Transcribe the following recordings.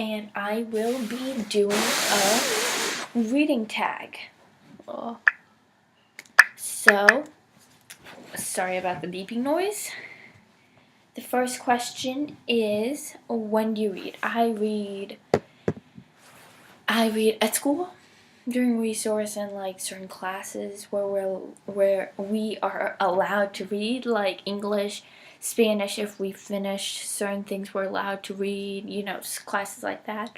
and I will be doing a reading tag. So, sorry about the beeping noise. The first question is, when do you read? I read at school during resource and like certain classes where we are allowed to read, like English, Spanish. If we finish certain things, we're allowed to read. Classes like that.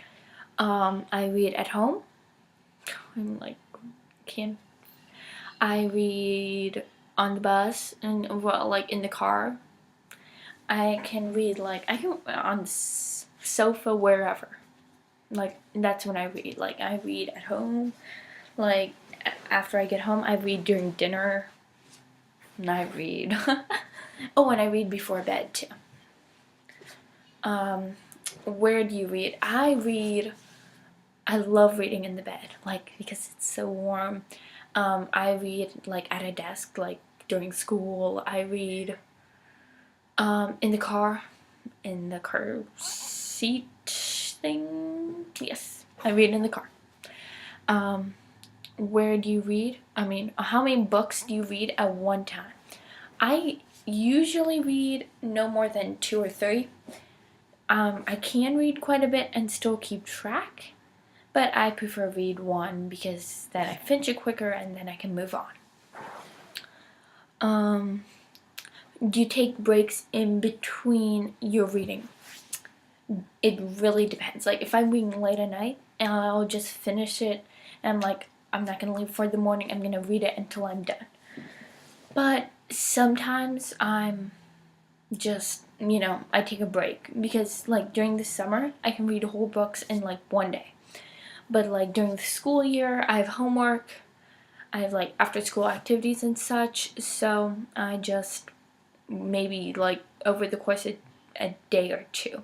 I read at home. I'm like, can't. I read on the bus and like in the car. I can read on the sofa, wherever. Like, that's when I read. Like, I read at home. Like, after I get home, I read during dinner. And I read. Oh, and I read before bed, too. Where do you read? I love reading in the bed, like, because it's so warm. I read, like, at a desk, like, during school. I read in the car seat thing. Yes, I read in the car. Where do you read? I mean, how many books do you read at one time? I usually read no more than 2 or 3. I can read quite a bit and still keep track, but I prefer read one because then I finish it quicker and then I can move on. Do you take breaks in between your reading? It really depends. Like, if I'm reading late at night, I'll just finish it and I'm like, I'm not going to leave for the morning. I'm going to read it until I'm done. But sometimes I'm just, I take a break because, like, during the summer, I can read whole books in, like, one day. But, like, during the school year, I have homework. I have, like, after-school activities and such. So I just maybe, like, over the course of a day or 2.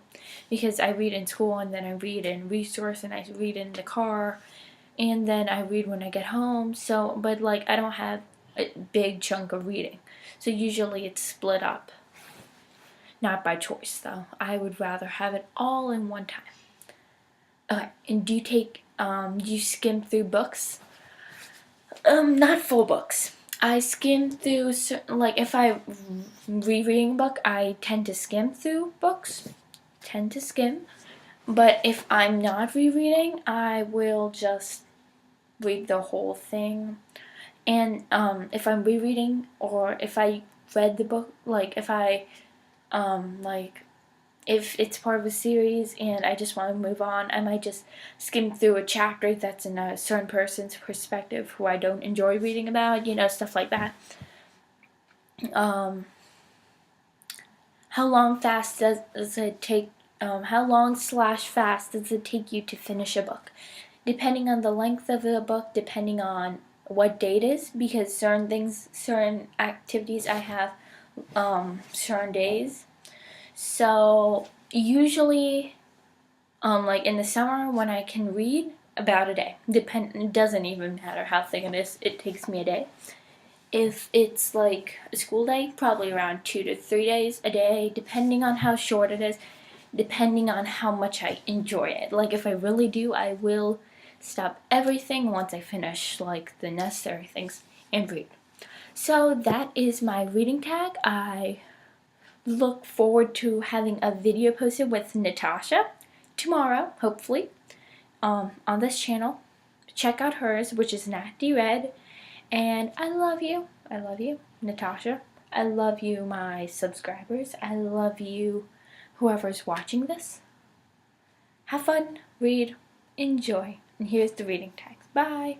Because I read in school and then I read in resource and I read in the car. And then I read when I get home. So, but, like, I don't have a big chunk of reading. So usually it's split up. Not by choice, though. I would rather have it all in one time. Okay, and do you skim through books? Not full books. I skim through certain, like, if I'm rereading a book, I tend to skim through books. But if I'm not rereading, I will just read the whole thing. And if I'm rereading, or if I read the book, like, if it's part of a series and I just want to move on, I might just skim through a chapter that's in a certain person's perspective who I don't enjoy reading about, stuff like that. How long/fast does it take you to finish a book? Depending on the length of the book, depending on what date it is, because certain activities I have certain days. So usually, like in the summer when I can read, about a day. It doesn't even matter how thick it is. It takes me a day. If it's like a school day, probably around 2 to 3 days a day, depending on how short it is, depending on how much I enjoy it. Like, if I really do, I will stop everything once I finish, like, the necessary things and read. So that is my reading tag. I look forward to having a video posted with Natasha tomorrow, hopefully, on this channel. Check out hers, which is Natty Red. And I love you, Natasha. I love you, my subscribers. I love you, whoever's watching this. Have fun, read, enjoy. And here's the reading tags. Bye.